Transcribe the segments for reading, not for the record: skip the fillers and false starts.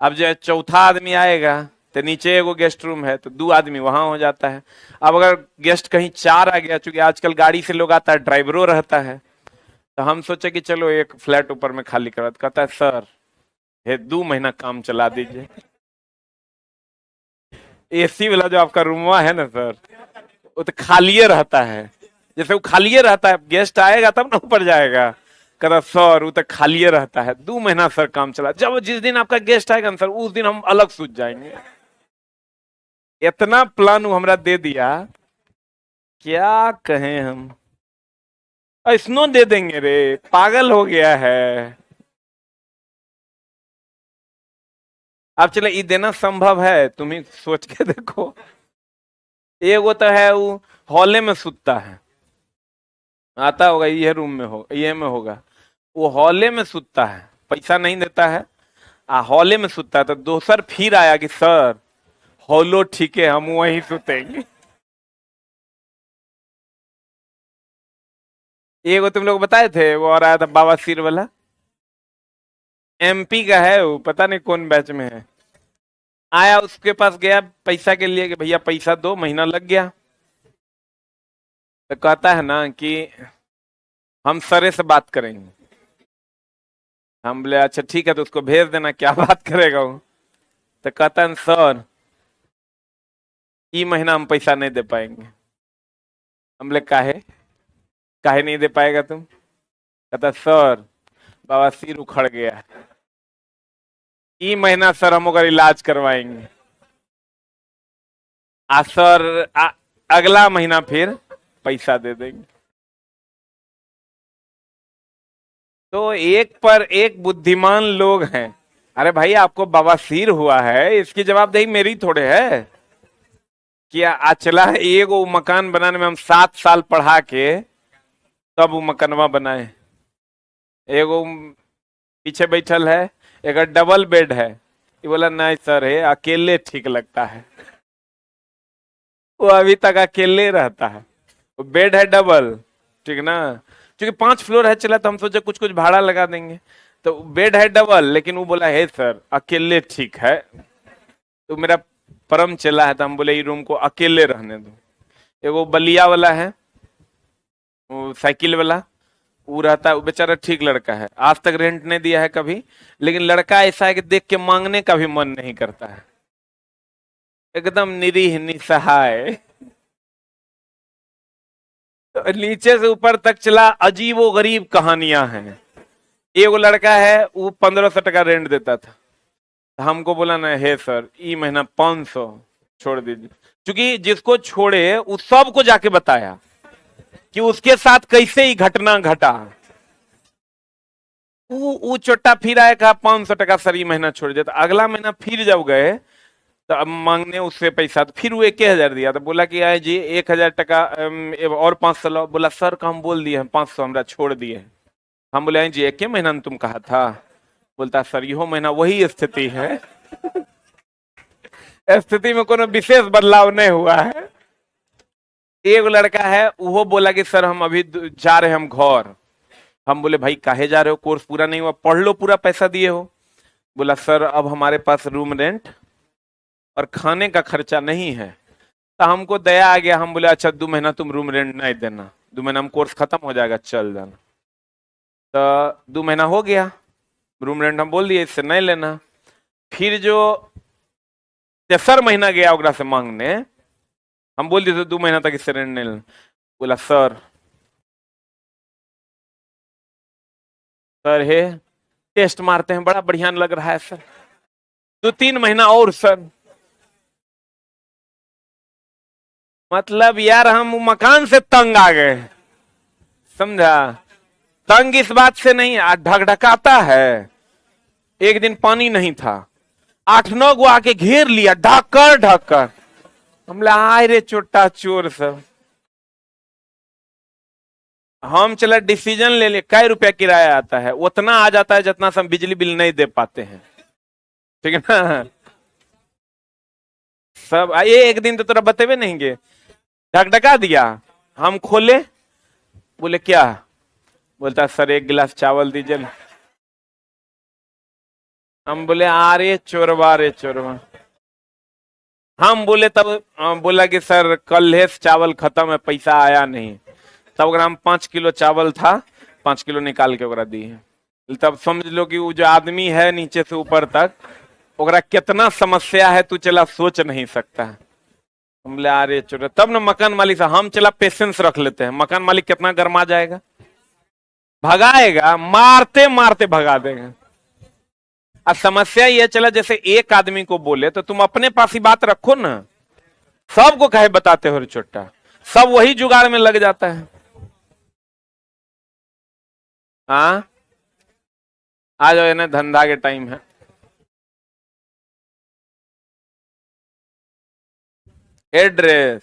अब जो है चौथा आदमी आएगा तो नीचे एगो गेस्ट रूम है तो 2 आदमी वहां हो जाता है। अब अगर गेस्ट कहीं 4 आ गया, चूंकि आजकल गाड़ी से लोग आता है, ड्राइवरो रहता है, तो हम सोचे कि चलो एक फ्लैट ऊपर में खाली करा, तो कहता है सर ये 2 महीना काम चला दीजिए। एसी वाला जो आपका रूमवा है ना सर, वो तो खालिए रहता है। जैसे वो खालिए रहता है, गेस्ट आएगा तब ना ऊपर जाएगा। कहता सर वो तो खालिए रहता है, 2 महीना सर काम चला, जब जिस दिन आपका गेस्ट आएगा ना सर उस दिन हम अलग सूझ जाएंगे। इतना प्लान वो हमरा दे दिया, क्या कहें हम। स्नो दे देंगे रे, पागल हो गया है। अब चले ये देना संभव है, तुम ही सोच के देखो। एगो तो है वो हॉले में सुतता है, आता होगा ये रूम में हो, ये में होगा। वो हॉले में सुतता है, पैसा नहीं देता है, हॉले में सुतता है। तो दोसर फिर आया कि सर हॉलो ठीक है, हम वहीं सुतेंगे। एगो तुम लोग बताए थे वो और आया था बाबा सिर वाला, एमपी का है वो, पता नहीं कौन बैच में है। आया उसके पास गया पैसा के लिए कि भैया पैसा दो, महीना लग गया। तो कहता है ना कि हम सरे से बात करेंगे। हम बोले अच्छा ठीक है, तो उसको भेज देना, क्या बात करेगा वो। तो कहता है सर ई महीना हम पैसा नहीं दे पाएंगे। हम बोले काहे, काहे नहीं दे पाएगा तुम। कहता सर बाबा सिर उखड़ गया है, ई महीना सर हम अगर इलाज करवाएंगे। सर अगला महीना फिर पैसा दे देंगे। तो एक पर एक बुद्धिमान लोग हैं। अरे भाई आपको बवासीर हुआ है, इसकी जवाबदेही मेरी थोड़े है। कि चला एगो मकान बनाने में हम 7 साल पढ़ा के तब वो मकनवा बनाए। एगो पीछे बैठल है, एक डबल बेड है, ये बोला नहीं सर है अकेले ठीक लगता है। वो अभी तक अकेले रहता है। वो बेड है डबल, ठीक ना, क्योंकि 5 फ्लोर है, चला तो हम सोचे कुछ कुछ भाड़ा लगा देंगे। तो बेड है डबल, लेकिन वो बोला है सर अकेले ठीक है। तो मेरा परम चला है, तो हम बोले ये रूम को अकेले रहने दो। एगो बलिया वाला है, वो साइकिल वाला, वो रहता है, वो बेचारा ठीक लड़का है, आज तक रेंट नहीं दिया है कभी। लेकिन लड़का ऐसा है कि देख के मांगने का भी मन नहीं करता है, एकदम निरीह निसहाय। तो नीचे से ऊपर तक चला अजीबो गरीब कहानियां हैं। एगो लड़का है वो 1500 टका रेंट देता था, हमको बोला ना हे सर ई महीना 500 छोड़ दीजिए। क्योंकि जिसको छोड़े उस सबको जाके बताया कि उसके साथ कैसे ही घटना घटा। वो चोटा फिर आया, कहा 500 टका सर ये महीना छोड़ दिया। तो अगला महीना फिर जब गए तो अब मांगने उससे पैसा, तो फिर वो 1000 दिया। तो बोला कि आए जी 1000 टका और 500 लो। बोला सर का हम बोल दिए हैं 500 हमरा छोड़ दिए हैं। हम बोले जी एक महीना में तुम कहा था। बोलता सर यो महीना वही स्थिति है, स्थिति में कोनो विशेष बदलाव नहीं हुआ है। एक लड़का है वो बोला कि सर हम अभी जा रहे हैं हम घर। हम बोले भाई काहे जा रहे हो, कोर्स पूरा नहीं हुआ, पढ़ लो, पूरा पैसा दिए हो। बोला सर अब हमारे पास रूम रेंट और खाने का खर्चा नहीं है। तो हमको दया आ गया, हम बोले अच्छा 2 महीना तुम रूम रेंट नहीं देना, 2 महीना में कोर्स खत्म हो जाएगा, चल जाना। तो 2 महीना हो गया, रूम रेंट हम बोल दिए इससे नहीं लेना। फिर जो तेसर महीना गया ओकरा से मांगने, हम बोल दिए 2 महीना तक इससे रेंट नहीं लेना। बोला सर, सर हे टेस्ट मारते हैं, बड़ा बढ़िया लग रहा है सर, 2-3 महीना और सर। मतलब यार हम मकान से तंग आ गए, समझा। तंग इस बात से नहीं, ढकढकाता है। एक दिन पानी नहीं था, 8-9 गो आके घेर लिया ढक्कर ढक्कर। हम आए रे छोटा चोर सब। हम चला डिसीजन ले ले, कै रुपया किराया आता है, उतना आ जाता है जितना से हम बिजली बिल नहीं दे पाते हैं, ठीक है ना। सब ये एक दिन तो तोरा बतेबे नहीं गे, ढकढका दिया। हम खोले, बोले क्या, बोलता सर 1 गिलास चावल दीजिए। हम बोले अरे चोरवा रे चोरवा। हम बोले तब बोला कि सर कल है चावल खत्म है, पैसा आया नहीं। तब अगर हम 5 किलो चावल था, 5 किलो निकाल के ओकरा दिए। तब समझ लो कि वो जो आदमी है नीचे से ऊपर तक, ओकरा कितना समस्या है तू चला सोच नहीं सकता है। हम बोले अरे चोर। तब ना मकान मालिक से हम चला पेशेंस रख लेते हैं, मकान मालिक कितना गर्मा जाएगा, भगाएगा, मारते मारते भगा देगा। अब समस्या ये चला जैसे एक आदमी को बोले तो तुम अपने पास ही बात रखो ना, सबको कहे बताते हो रे छोटा, सब वही जुगाड़ में लग जाता है। हाँ आ जाओ, इन्हें धंधा के टाइम है। एड्रेस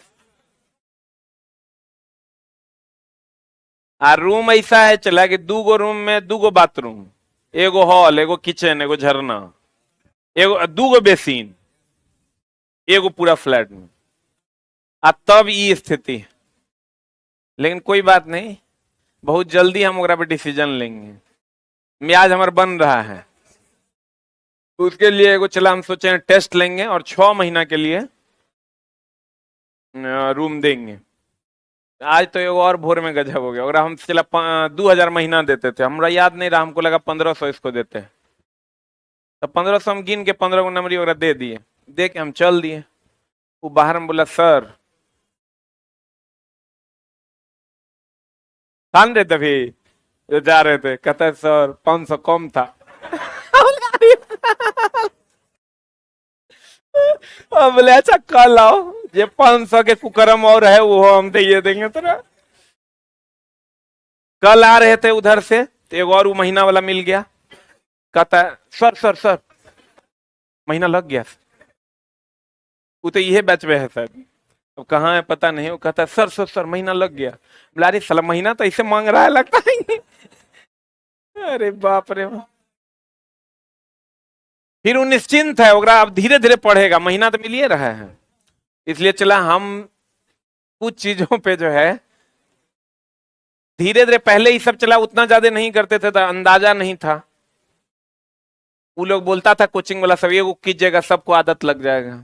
आ रूम ऐसा है चला कि 2 गो रूम में 2 गो बाथरूम, एगो हॉल, एगो किचन, एगो झरना, एगो 2 गो बेसिन, एगो पूरा फ्लैट में। आ तब ये स्थिति है। लेकिन कोई बात नहीं, बहुत जल्दी हम ओकरा पे डिसीजन लेंगे। म्याज हमारा बन रहा है, उसके लिए एगो चला हम सोचे टेस्ट लेंगे और 6 महीना के लिए रूम देंगे। आज तो एगो और भोर में गजब हो गया, और हम चला 2,000 महीना देते थे, हमरा याद नहीं रहा, हमको लगा 1,500 इसको देते हैं। तो 1,500 हम गिन के 15 गो नंबरी वगैरह दे दिए, दे के हम चल दिए। वो बाहर में बोला सर खान रहे थे भी जा रहे थे, कहता है सर 500 कम था। अब बोले अच्छा कल आओ, ये 500 के कुकरम और है वो हम दे देंगे तेरा। कल आ रहे थे उधर से तो एक और वो महीना वाला मिल गया, कहता है सर सर सर महीना लग गया। वो तो यही बैच में है सर, अब कहाँ है पता नहीं। वो कहता है सर सर सर महीना लग गया। बोला अरे साला महीना तो ऐसे मांग रहा है लगता है। अरे बाप रे बाप। फिर वो निश्चिंत है, ओकरा अब धीरे धीरे पढ़ेगा, महीना तो मिलिए रहा है। इसलिए चला हम कुछ चीजों पे जो है धीरे धीरे, पहले ही सब चला उतना ज्यादा नहीं करते थे तो अंदाजा नहीं था। वो लोग बोलता था कोचिंग वाला सब ये वो कीजिएगा सबको आदत लग जाएगा,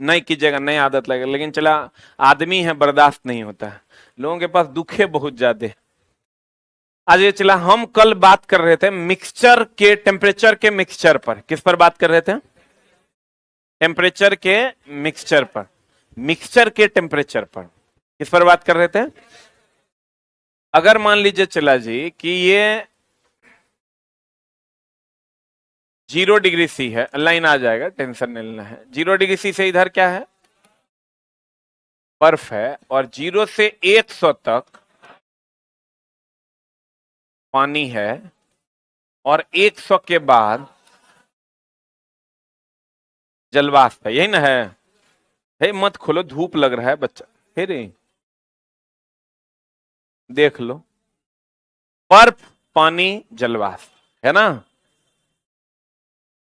नहीं कीजिएगा नहीं आदत लगेगा। लेकिन चला आदमी है बर्दाश्त नहीं होता है, लोगों के पास दुखे बहुत ज्यादा। आज ये चला हम कल बात कर रहे थे मिक्सचर के टेम्परेचर के मिक्सचर पर। किस पर बात कर रहे थे? टेम्परेचर के मिक्सचर पर, मिक्सचर के टेम्परेचर पर। किस पर बात कर रहे थे? अगर मान लीजिए चला जी कि ये 0 डिग्री C है, लाइन आ जाएगा टेंशन नहीं लेना है। 0 डिग्री C से इधर क्या है? बर्फ है, और 0 से 100 तक पानी है, और 100 के बाद जलवाष्प है, यही ना है? हे मत खोलो धूप लग रहा है बच्चा, फिर देख लो, बर्फ पानी जलवाष्प है ना।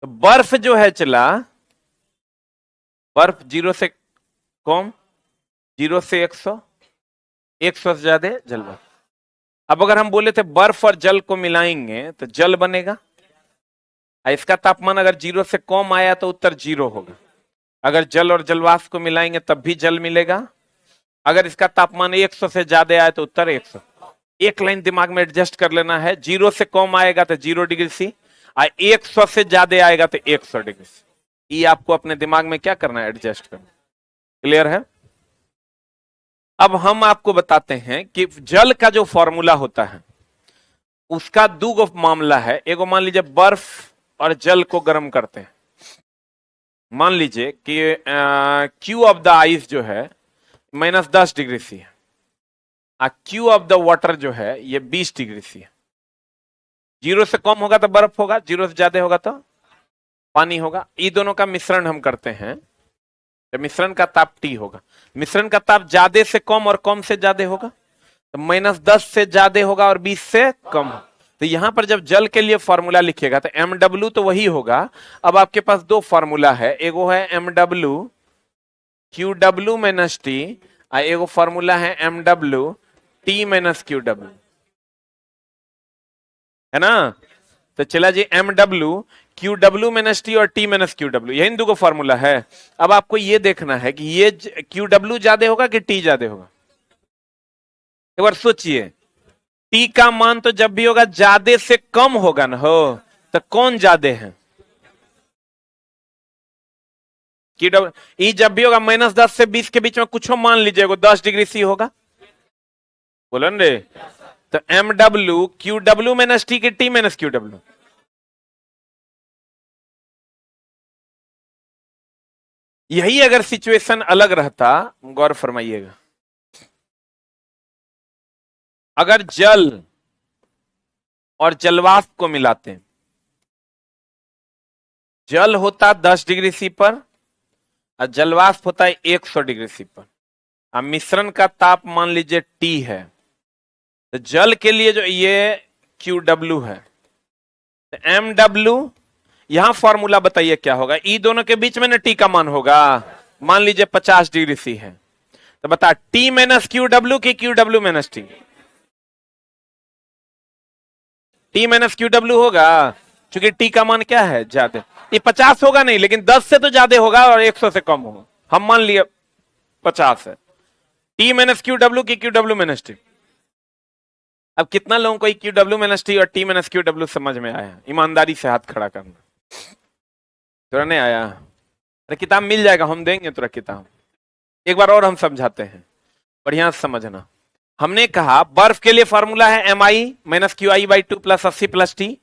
तो बर्फ जो है चला, बर्फ 0 से कम, 0 से 100, 100 से ज्यादा जलवाष्प। अब अगर हम बोले थे बर्फ और जल को मिलाएंगे तो जल बनेगा। इसका तापमान अगर 0 से कम आया तो उत्तर 0 होगा। अगर जल और जलवाष्प को मिलाएंगे तब भी जल मिलेगा। अगर इसका तापमान 100 से ज्यादा आए तो उत्तर 100। एक लाइन दिमाग में एडजस्ट कर लेना है, 0 से कम आएगा तो 0 डिग्री C, और 100 से ज्यादा आएगा तो 100 डिग्री C। ये आपको अपने दिमाग में क्या करना है, एडजस्ट करना। क्लियर है? अब हम आपको बताते हैं कि जल का जो फॉर्मूला होता है उसका 2 मामला है। एगो मान लीजिए बर्फ और जल को गर्म करते हैं, मान लीजिए कि क्यू ऑफ द आइस जो है -10 डिग्री C है, क्यू ऑफ द वाटर जो है ये 20 डिग्री C है। 0 से कम होगा तो बर्फ होगा, 0 से ज्यादा होगा तो पानी होगा। ये दोनों का मिश्रण हम करते हैं तो मिश्रण का ताप T होगा। मिश्रण का ताप ज्यादा से कम और कम से ज्यादा होगा, तो -10 से ज्यादा होगा और 20 से कम। तो यहां पर जब जल के लिए फॉर्मूला लिखिएगा तो MW तो वही होगा। अब आपके पास 2 फॉर्मूला है, एगो है MW QW - T, और एगो फॉर्मूला है MW T - QW, है ना। तो चला जी MW Q W minus T और टी माइनस क्यू डब्ल्यू, यही दो फॉर्मूला है। अब आपको ये देखना है कि ये क्यू डब्ल्यू ज्यादा होगा कि टी ज्यादा होगा। एक बार सोचिए, टी का मान तो जब भी होगा ज्यादा से कम होगा ना, हो तो कौन ज्यादा है? Q W. ई जब भी होगा -10 से 20 के बीच में कुछ मान लीजिएगा, 10 डिग्री सी होगा, बोलो न रे। तो M W Q W minus T की टी माइनस क्यू डब्ल्यू। यही अगर सिचुएशन अलग रहता, गौर फरमाइएगा, अगर जल और जलवाष्प को मिलाते हैं, जल होता 10 डिग्री सी पर और जलवाष्प होता है 100 डिग्री सी पर। अब मिश्रण का ताप मान लीजिए टी है, तो जल के लिए जो ये क्यू डब्ल्यू है, तो एम डब्ल्यू, यहां फॉर्मूला बताइए क्या होगा? ई दोनों के बीच में ना टी का मान होगा, मान लीजिए 50 डिग्री सी है, तो बता टी माइनस क्यू डब्ल्यू की Q W minus T? T minus Q W होगा, क्योंकि टी का मान क्या है? ज्यादा। ये 50 होगा नहीं, लेकिन 10 से तो ज्यादा होगा और 100 से कम होगा। हम मान लिए 50 है। टी माइनस क्यू डब्ल्यू की क्यू डब्ल्यू माइनस टी। अब कितना लोगों को क्यू डब्ल्यू माइनस टी और टी माइनस क्यू डब्ल्यू समझ में आया? ईमानदारी से हाथ खड़ा करना। तुरा नहीं आया? अरे किताब मिल जाएगा, हम देंगे तुरा किताब। एक बार और हम समझाते हैं, बढ़िया से समझना। हमने कहा बर्फ के लिए फॉर्मूला है M I minus Q I by 2 plus 80 plus T.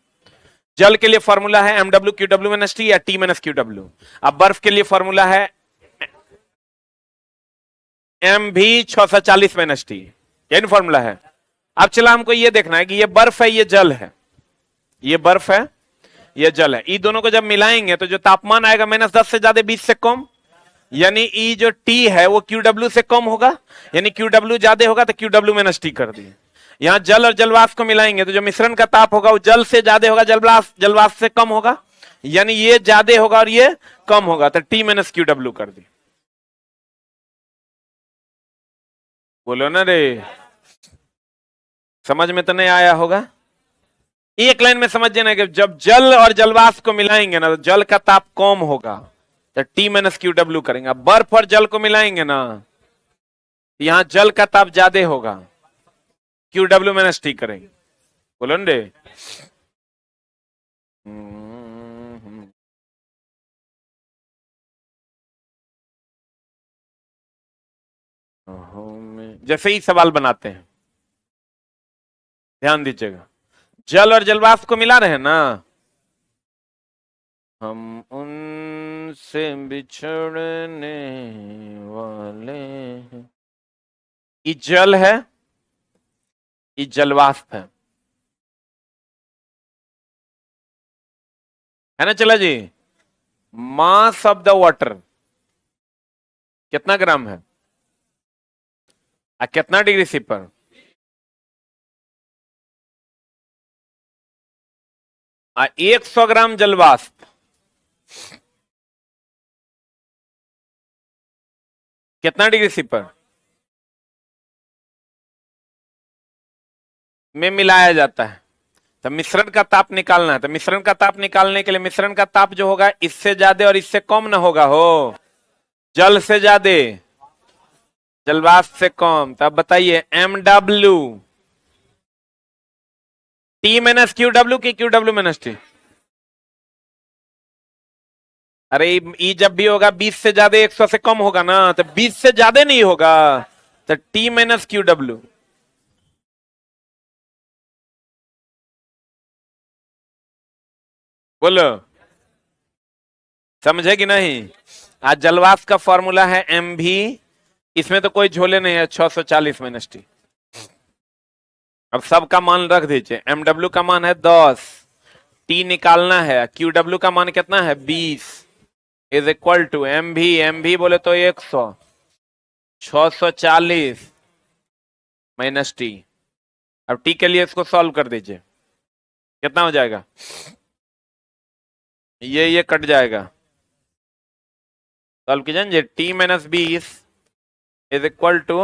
जल के लिए फॉर्मूला है M W Q W minus T या टी माइनस क्यू डब्ल्यू। अब बर्फ के लिए फॉर्मूला है एम भी 640 माइनस टी, यही फॉर्मूला है। अब चला हमको ये देखना है कि ये बर्फ है, ये जल है, ये बर्फ है, ये जल है। ई दोनों को जब मिलाएंगे तो जो तापमान आएगा -10 से ज्यादा 20 से कम, यानी ई जो टी है वो क्यू डब्ल्यू से कम होगा, यानी क्यू डब्ल्यू ज्यादा होगा तो क्यू डब्ल्यू माइनस टी कर दिए। यहां जल और जलवाष्प को मिलाएंगे तो जो मिश्रण का ताप होगा वो जल से ज्यादा होगा, जलवाष्प से कम होगा, यानी ये ज्यादा होगा और ये कम होगा, तो टी माइनस क्यू डब्ल्यू कर दी। बोलो ना रे, समझ में तो नहीं आया होगा? एक लाइन में समझिए ना कि जब जल और जलवाष्प को मिलाएंगे ना तो जल का ताप कम होगा, तो टी माइनस क्यू डब्ल्यू करेंगे। अब बर्फ और जल को मिलाएंगे ना, यहां जल का ताप ज्यादा होगा, क्यू डब्ल्यू माइनस टी करेंगे। बोलो न रे। जैसे ही सवाल बनाते हैं, ध्यान दीजिएगा, जल और जलवाष्प को मिला रहे हैं ना, हम उनसे बिछड़ने वाले हैं। ये जल है, ये जलवाष्प है ना? चला जी, मास ऑफ द वाटर कितना ग्राम है, कितना डिग्री सी पर? 100 ग्राम जलवाष्प कितना डिग्री सी पर में मिलाया जाता है? तो मिश्रण का ताप निकालना है, तो मिश्रण का ताप निकालने के लिए मिश्रण का ताप जो होगा इससे ज्यादा और इससे कम ना होगा, हो जल से ज्यादा जलवाष्प से कम। तो अब बताइए M W T minus Q W की क्यू डब्ल्यू माइनस टी? अरे ई जब भी होगा 20 से ज्यादा 100 से कम होगा ना, तो 20 से ज्यादा नहीं होगा, तो टी माइनस क्यू डब्ल्यू। बोलो, समझे कि नहीं? आज जलवाष्प का फॉर्मूला है एम भी, इसमें तो कोई झोले नहीं है, 640 माइनस टी। अब सबका मान रख दीजिए, एम डब्ल्यू का मान है 10, टी निकालना है, क्यू डब्ल्यू का मान कितना है 20, इज इक्वल टू एम भी बोले तो 100, 640 माइनस टी। अब टी के लिए इसको सॉल्व कर दीजिए, कितना हो जाएगा? ये कट जाएगा, सॉल्व कीजिए। T minus 20 is equal to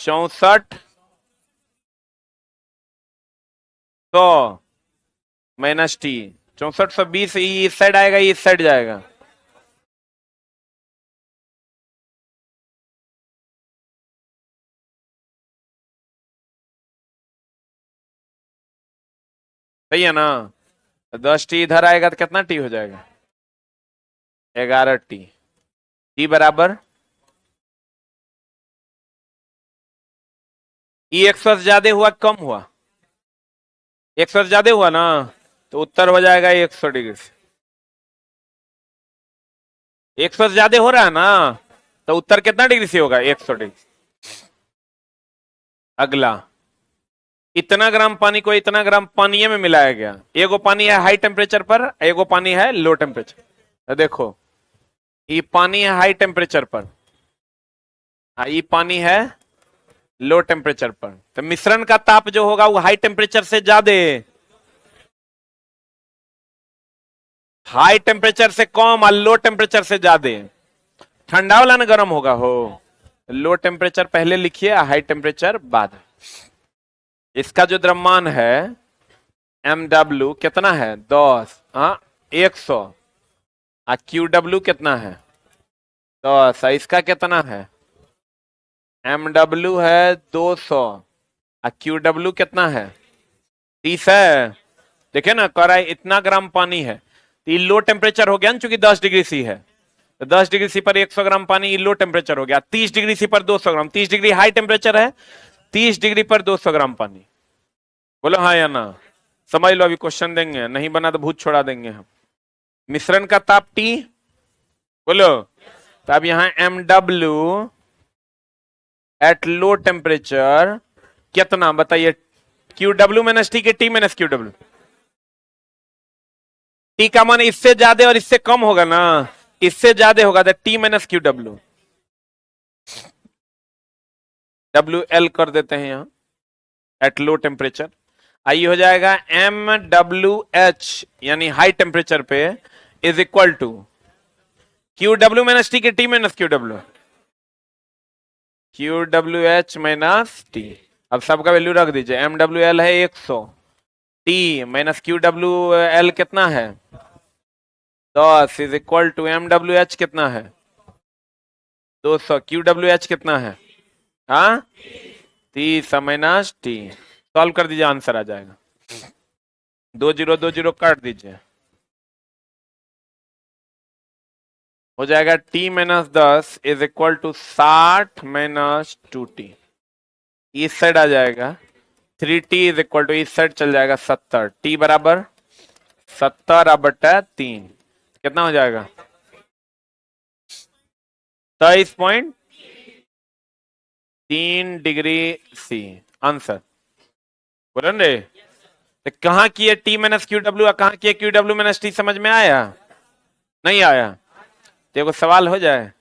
64 100 minus T. 6420 इस साइड आएगा, ये इस साइड जाएगा। सही है ना? 10 टी इधर आएगा तो कितना टी हो जाएगा? 11 टी। टी बराबर ये 100 से ज्यादा हुआ कम हुआ? 100 से ज्यादा हुआ ना, तो उत्तर हो जाएगा 100 डिग्री से। 100 से ज्यादा हो रहा है ना, तो उत्तर कितना डिग्री से होगा? 100 डिग्री। अगला, इतना ग्राम पानी को इतना ग्राम पानी में मिलाया गया। एगो पानी है हाई टेम्परेचर पर, एगो पानी है लो टेम्परेचर। तो देखो, ये पानी है हाई टेम्परेचर पर, ये पानी है लो टेम्परेचर पर। तो मिश्रण का ताप जो होगा वो हाई टेम्परेचर से ज्यादा, हाई टेम्परेचर से कम और लो टेम्परेचर से ज्यादा। ठंडा वाला ना गर्म होगा हो। लो टेम्परेचर पहले लिखिए, हाई टेम्परेचर बाद। इसका जो द्रव्यमान है एम डब्ल्यू कितना है? 10, हाँ 100। क्यू डब्ल्यू कितना है? 10। इसका कितना है? एम डब्ल्यू है 200, क्यू डब्ल्यू कितना है? 30 है। देखिए ना, कह रहा है इतना ग्राम पानी है, तो ये लो टेम्परेचर हो गया ना, चूंकि 10 डिग्री सी है। तो 10 डिग्री सी पर 100 ग्राम पानी, ये लो टेम्परेचर हो गया। 30 डिग्री सी पर 200 ग्राम, 30 डिग्री हाई टेम्परेचर है, 30 डिग्री पर 200 ग्राम पानी। बोलो हाँ या ना? समझ लो, अभी क्वेश्चन देंगे, नहीं बना तो भूत छोड़ा देंगे हम। मिश्रण का ताप टी, बोलो। तो अब यहां M W at low temperature कितना बताइए? क्यू डब्ल्यू माइनस टी के T minus Q W. T का मान इससे ज्यादा और इससे कम होगा ना, इससे ज्यादा होगा तो T minus Q W. W L कर देते हैं यहां, एट लो टेम्परेचर। आइए हो जाएगा एम डब्ल्यू एच यानी हाई टेम्परेचर पे is equal to Q W minus T के T minus Q W. Q W H minus T. अब सबका वैल्यू रख दीजिए। एम डब्ल्यू एल है 100, T minus Q W L कितना है? 10 is equal to M W H कितना है? 200। क्यू डब्ल्यू एच कितना है? हाँ 30 माइनस टी। सॉल्व कर दीजिए, आंसर आ जाएगा। 2020 काट दीजिए, हो जाएगा T minus 10 is equal to 60 minus 2 T. इस साइड आ जाएगा 3 टी इज इक्वल टू, इस साइड चल जाएगा 70। टी बराबर 70/3 कितना हो जाएगा? 23.3 डिग्री सी। आंसर बोलो रे। तो कहां की है टी माइनस क्यू डब्ल्यू और कहां की है क्यू डब्ल्यू माइनस टी? समझ में आया? नहीं आया? देखो सवाल हो जाए,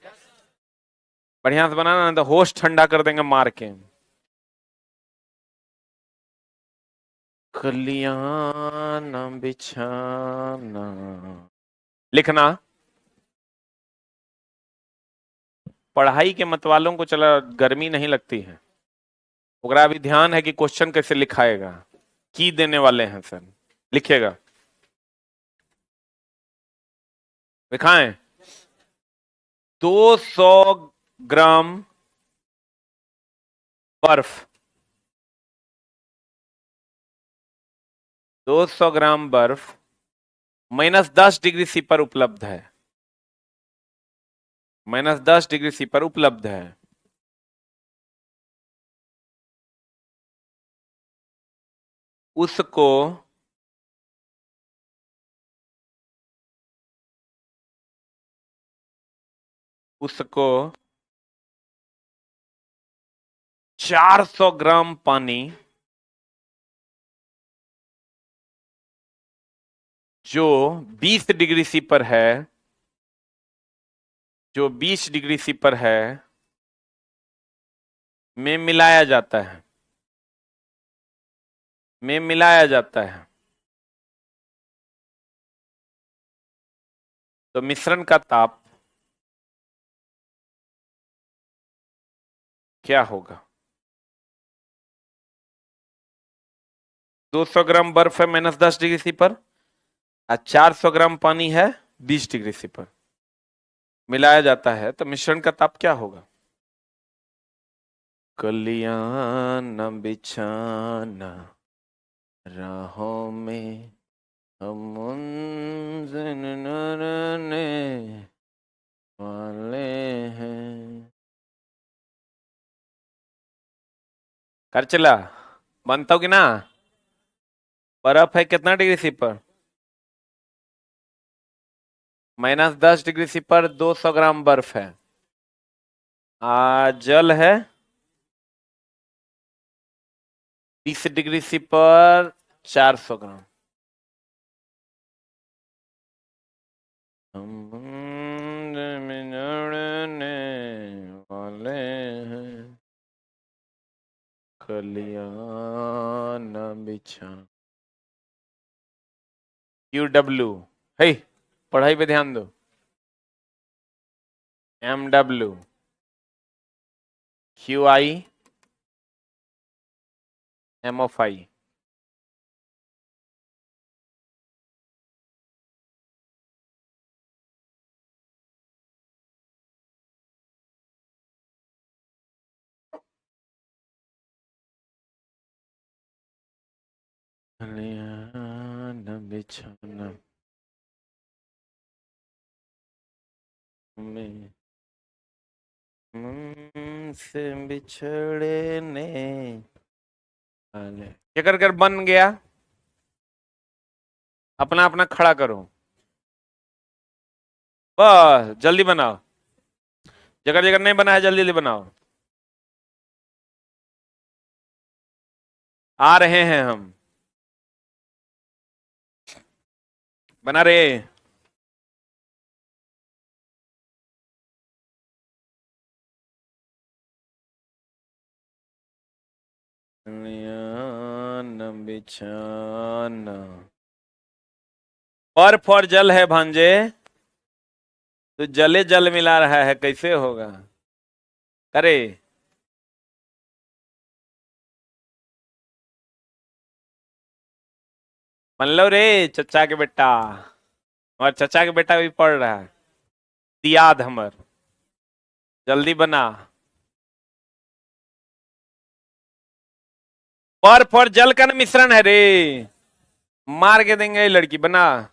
बढ़िया से बनाना, तो होश ठंडा कर देंगे मार के। कलियाना बिछाना लिखना। पढ़ाई के मतवालों को चला गर्मी नहीं लगती है, ओकरा अभी ध्यान है कि क्वेश्चन कैसे लिखाएगा, की देने वाले हैं सर। लिखिएगा, दिखाएं। 200 ग्राम बर्फ, 200 ग्राम बर्फ -10 डिग्री सी पर उपलब्ध है। -10 डिग्री सी पर उपलब्ध है। उसको उसको 400 ग्राम पानी जो 20 डिग्री सी पर है, जो 20 डिग्री सी पर है, में मिलाया जाता है, में मिलाया जाता है। तो मिश्रण का ताप क्या होगा? 200 ग्राम बर्फ है -10 डिग्री सी पर, आज 400 ग्राम पानी है 20 डिग्री सी पर, मिलाया जाता है तो मिश्रण का ताप क्या होगा? कलियां न बिछाना राहों में हम उनसे वाले हैं। कर चला, बनता हो कि ना? बर्फ है कितना डिग्री सी पर? -10 डिग्री सी पर 200 ग्राम बर्फ है। जल है 20 डिग्री सी पर 400 ग्राम। हम मिलने वाले हैं, कलियां न बिछा। QW, हे पढ़ाई पे ध्यान दो। MW, QI, MOFI। न बिछाना में से बिछड़ने वाले। क्या कर कर बन गया? अपना अपना खड़ा करो, बस जल्दी बनाओ। जगह जगह नहीं बना है, जल्दी जल्दी बनाओ। आ रहे हैं हम, बना रहे। न बिछाना, बर्फ और जल है भांजे, तो जले जल मिला रहा है, कैसे होगा? करे मन लो रे चचा के बेटा, और चचा के बेटा भी पढ़ रहा है। दियाद हमर, जल्दी बना। बर्फ और जल का मिश्रण है रे, मार के देंगे ये लड़की। बना,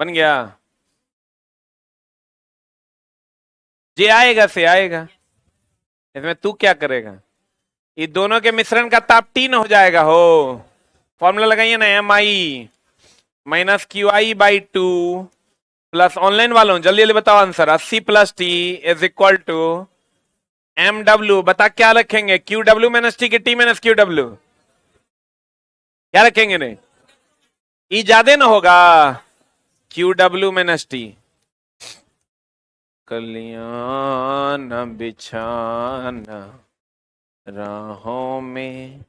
बन गया। जे आएगा से आएगा, इसमें तू क्या करेगा? ये दोनों के मिश्रण का ताप T हो जाएगा हो। फॉर्मूला लगाइए ना, MI -QI/2 प्लस, ऑनलाइन वालों जल्दी जल्दी बताओ answer. 80 + T is equal to MW। बता क्या रखेंगे? QW - T के T - QW क्या रखेंगे? ने ई ज्यादा ना होगा, QW - T। कलियां न बिछाना राहों में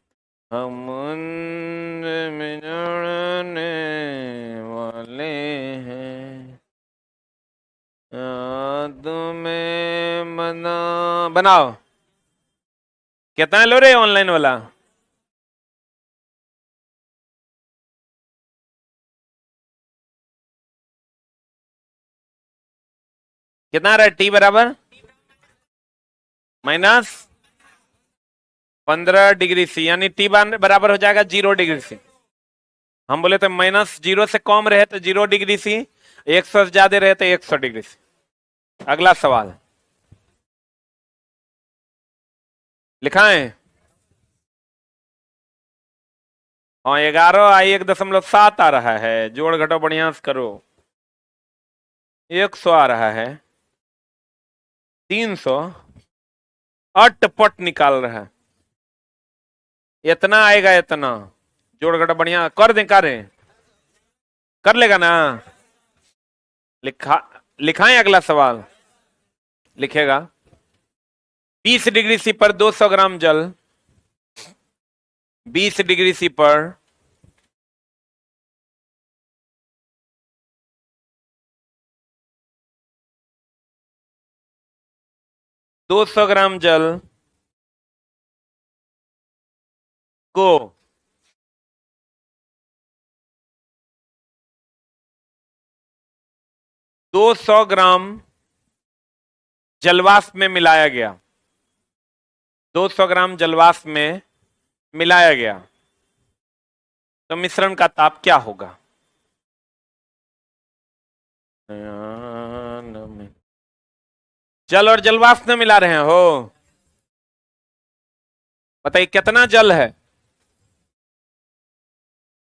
हम मिलने वाले हैं, याद में मना। बनाओ। कितना लो रे ऑनलाइन वाला? कितना रहा? T बराबर -15 डिग्री सी, यानी T बराबर हो जाएगा 0 डिग्री सी। हम बोले तो -0 से कम रहे तो 0 डिग्री सी, 100 से ज्यादा रहे तो 100 डिग्री सी। अगला सवाल लिखा है। हाँ 11 I 1.7 आ रहा है, जोड़ घटाओ बढ़िया से करो। 100 आ रहा है, 300 अटपट निकाल रहा है। इतना आएगा, इतना जोड़ घटाओ बढ़िया कर दे, कर लेगा ना? लिखा, लिखाएं अगला सवाल। लिखेगा 20 डिग्री सी पर 200 ग्राम जल, 20 डिग्री सी पर 200 ग्राम जल को 200 ग्राम जलवाष्प में मिलाया गया, 200 ग्राम जलवाष्प में मिलाया गया, तो मिश्रण का ताप क्या होगा? जल और जलवाष्प में मिला रहे हो, बताइए कितना जल है?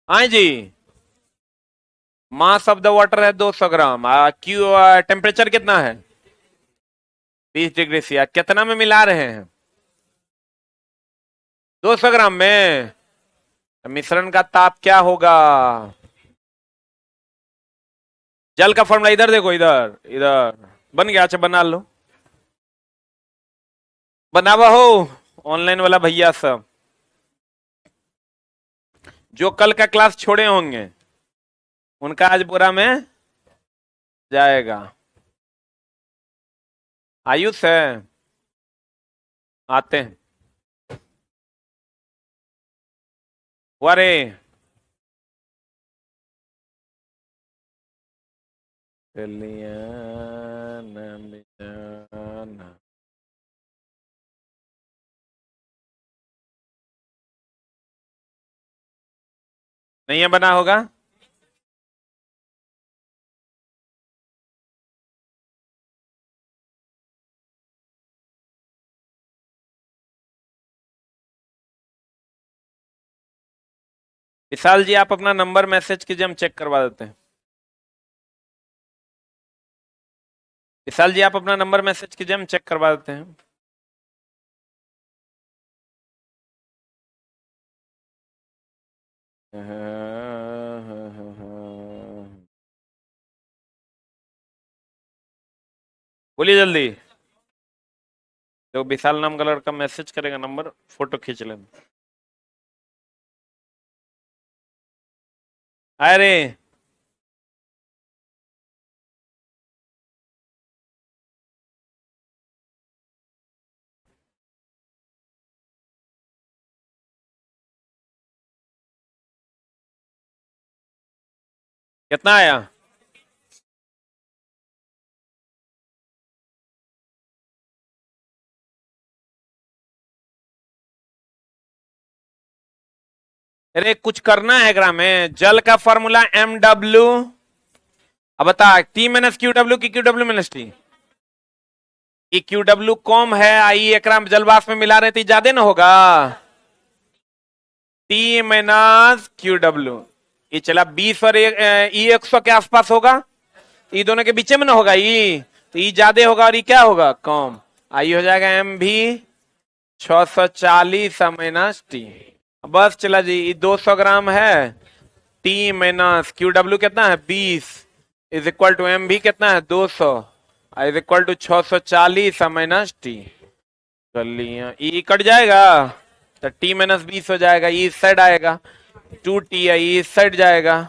हाँ जी, मास ऑफ द वाटर है 200 ग्राम। क्यू टेम्परेचर कितना है? 20 डिग्री सी। कितना में मिला रहे हैं? 200 ग्राम में। तो मिश्रण का ताप क्या होगा? जल का फॉर्मूला इधर देखो, इधर इधर बन गया। अच्छा बना लो, बनावा हो ऑनलाइन वाला भैया सब, जो कल का क्लास छोड़े होंगे उनका आज बुरा में जाएगा। आयुष है, आते हैं। अरे नहीं है बना होगा। विशाल जी आप अपना नंबर मैसेज कीजिए, हम चेक करवा देते हैं। विशाल जी आप अपना नंबर मैसेज कीजिए, हम चेक करवा देते हैं। बोलिए जल्दी। जो विशाल नाम का लड़का मैसेज करेगा नंबर, फोटो खींच लेना। अरे कितना आया? अरे कुछ करना है ग्राम में। जल का फॉर्मूला MW। अब बता, T माइनस QW की QW माइनस T की QW कम है, आई एकरा जलवाष्प में मिला रहे थे, ज्यादा ना होगा। T माइनस QW ये चला 20 और E 100 के आसपास होगा। ये दोनों के बीच में ना होगा, ये तो ये ज्यादा होगा और ये क्या होगा? कम। आई हो जाएगा MV 640 माइनस T। बस चला जी, ये 200 ग्राम है। T माइनस QW कितना है? 20 इज इक्वल टू MV कितना है? 200 is equal to 640 minus T। कर लिया, ई कट जाएगा तो T माइनस 20 हो जाएगा, ई इस साइड आएगा। 2T है, ई इस साइड जाएगा।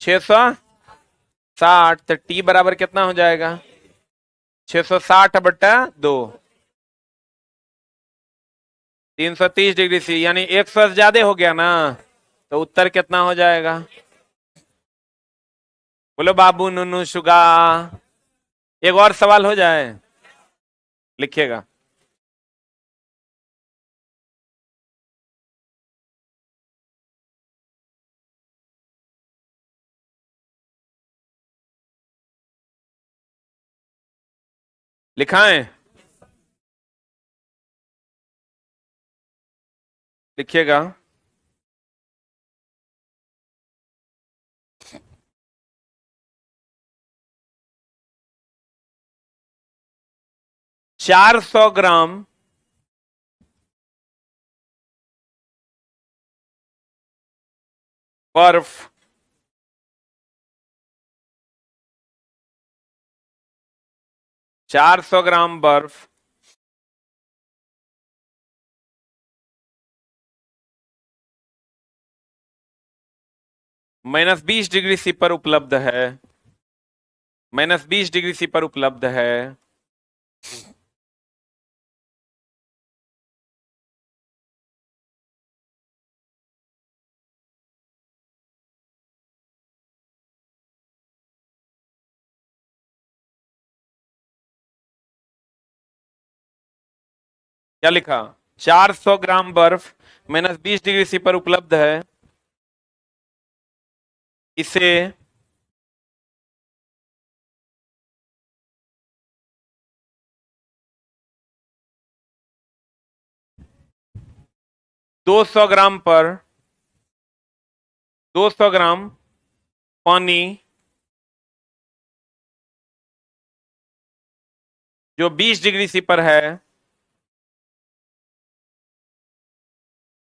660 तो T बराबर कितना हो जाएगा? 660/2, 330 डिग्री सी, यानी 100 ज्यादा हो गया ना। तो उत्तर कितना हो जाएगा? बोलो बाबू नुनू शुगा। एक और सवाल हो जाए, लिखिएगा। लिखाएं, लिखिएगा। चार सौ ग्राम 400 ग्राम बर्फ -20 डिग्री सी पर उपलब्ध है, -20 डिग्री सी पर उपलब्ध है। क्या लिखा? 400 ग्राम बर्फ -20 डिग्री सी पर उपलब्ध है। इसे 200 ग्राम पर 200 ग्राम पानी जो 20 डिग्री सी पर है,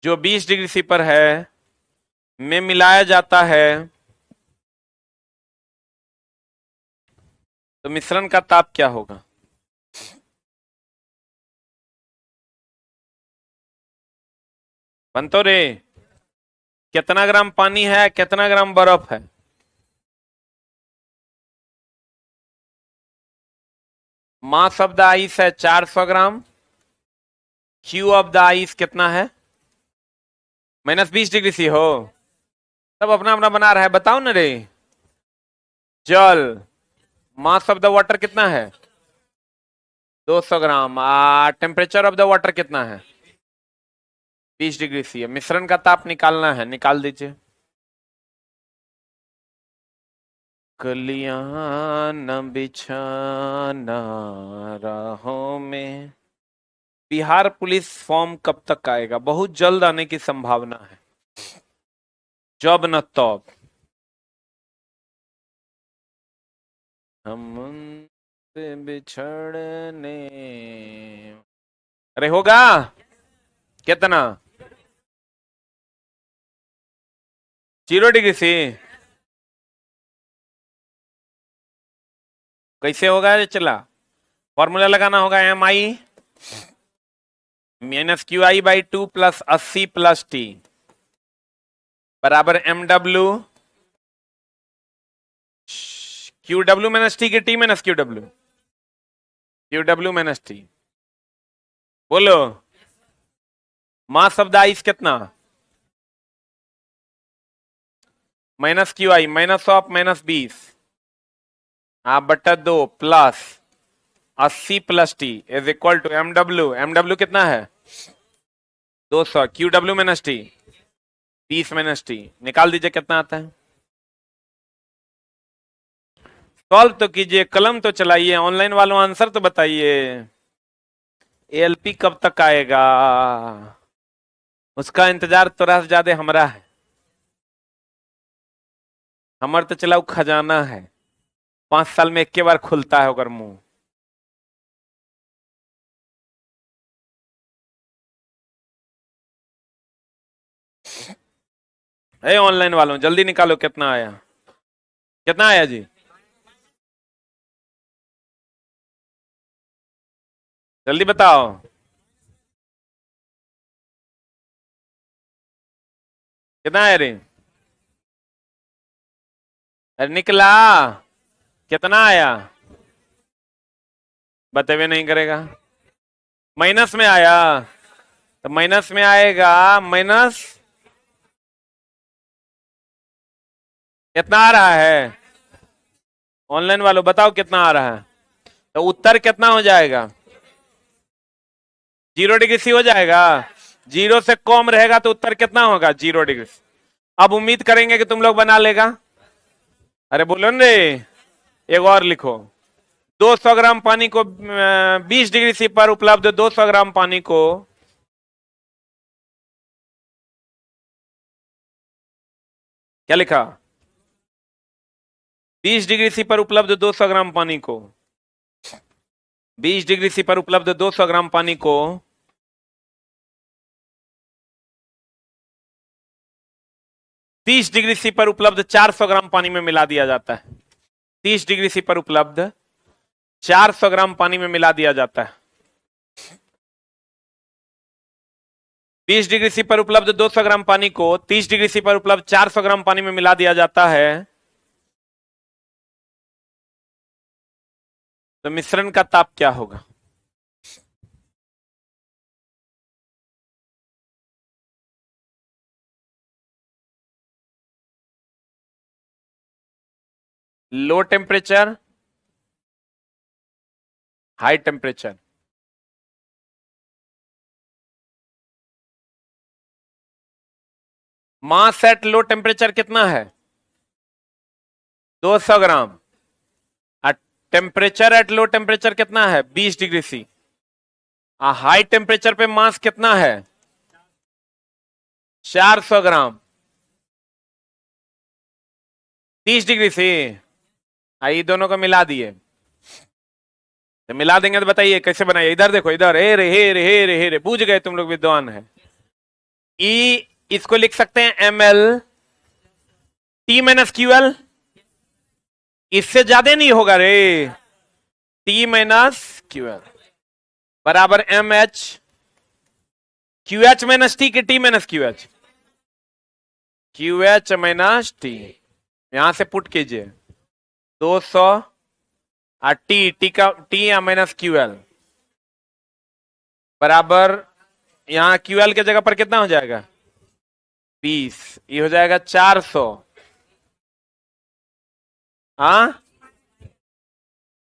जो 20 डिग्री सी पर है, में मिलाया जाता है, तो मिश्रण का ताप क्या होगा? बनतो रे, कितना ग्राम पानी है, कितना ग्राम बर्फ है? मास ऑफ द आइस है 400 ग्राम। क्यू ऑफ द आइस कितना है? -20 डिग्री सी हो। सब अपना अपना बना रहा है, बताओ ना रे। जल, मास ऑफ द वाटर कितना है? 200 ग्राम। टेम्परेचर ऑफ द वाटर कितना है? 20 डिग्री सी है। मिश्रण का ताप निकालना है, निकाल दीजिए। कलियां न बिछाना राहों में। बिहार पुलिस फॉर्म कब तक आएगा? बहुत जल्द आने की संभावना है। जब न तब हम उनसे बिछड़ने। अरे होगा कितना? 0 डिग्री सी। कैसे होगा ये? चला, फॉर्मूला लगाना होगा। MI-QI/2 + 80 + T बराबर MW QW - T की T - QW। QW - T। बोलो, मास ऑफ द आइस कितना? -QI -20 आप बट्टा 2 plus 80 + T is equal to MW कितना है? 200। QW - T 30 - T निकाल दीजिए कितना आता है। सॉल्व तो कीजिए, कलम तो चलाइए, ऑनलाइन वालों आंसर तो बताइए। ALP कब तक आएगा? उसका इंतजार तो रात ज्यादा हमरा है। हमर तो चलाऊ खजाना है, 5 साल में 1 बार खुलता है ओकर मुंह। ऑनलाइन वालों जल्दी निकालो कितना आया। कितना आया जी? जल्दी बताओ। कितना आया रे? अरे निकला, कितना आया? बतेवे नहीं करेगा। माइनस में आया, तो माइनस में आएगा। माइनस कितना आ रहा है? ऑनलाइन वालों बताओ कितना आ रहा है। तो उत्तर कितना हो जाएगा? 0 डिग्री सी हो जाएगा। 0 से कम रहेगा तो उत्तर कितना होगा? 0 डिग्री। अब उम्मीद करेंगे कि तुम लोग बना लेगा। अरे बोलो न रे, एक और लिखो। 200 ग्राम पानी को 20 डिग्री सी पर उपलब्ध 200 ग्राम पानी को क्या लिखा? 20 डिग्री सी पर उपलब्ध 200 ग्राम पानी को 20 डिग्री सी पर उपलब्ध 200 ग्राम पानी को 30 डिग्री सी पर उपलब्ध 400 ग्राम पानी में मिला दिया जाता है। 30 डिग्री सी पर उपलब्ध 400 ग्राम पानी में मिला दिया जाता है। 20 डिग्री सी पर उपलब्ध 200 ग्राम पानी को 30 डिग्री सी पर उपलब्ध 400 ग्राम पानी में मिला दिया जाता है, तो मिश्रण का ताप क्या होगा? Low temperature, high temperature. Mass at low temperature कितना है? 200 ग्राम। टेम्परेचर एट लो टेम्परेचर कितना है? 20 डिग्री सी। हाई टेम्परेचर पे मास कितना है? 400 ग्राम। 30 डिग्री सी। ये दोनों को मिला दिए, तो मिला देंगे तो बताइए कैसे बनाइए। इधर देखो, इधर हे रे हे रे हे रे हे रे, बूझ गए तुम लोग, विद्वान है। ई इसको लिख सकते हैं ml T माइनस QL। इससे ज्यादा नहीं होगा रे। T माइनस QL बराबर MH QH माइनस T के T minus QH। QH minus T, यहां से पुट कीजिए 200 टी का टी माइनस QL बराबर, यहां QL के जगह पर कितना हो जाएगा? 20। ये हो जाएगा 400। हाँ,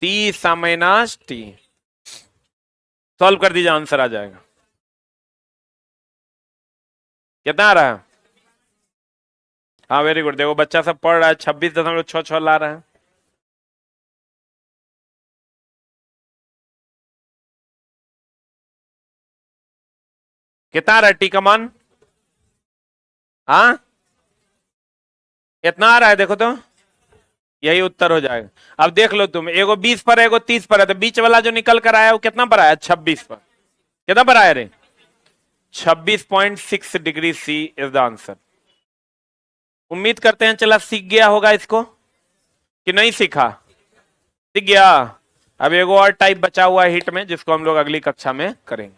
30 माइनस टी। सॉल्व कर दीजिए, आंसर आ जाएगा। कितना आ रहा है? हाँ वेरी गुड, देखो बच्चा सब पढ़ रहा है, 26.66 ला रहा है। कितना आ रहा है टी का मान? हाँ, कितना आ रहा है देखो तो, यही उत्तर हो जाएगा। अब देख लो तुम, एगो 20 पर है, एगो 30 पर है, तो बीच वाला जो निकल कर आया वो कितना पर आया? 26 पर। कितना पर आया रे? 26.6 degree C is the answer. उम्मीद करते हैं चला सीख गया होगा इसको, कि नहीं सीखा? सीख गया। अब एगो और टाइप बचा हुआ है हिट में, जिसको हम लोग अगली कक्षा में करेंगे।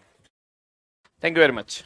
Thank you very much.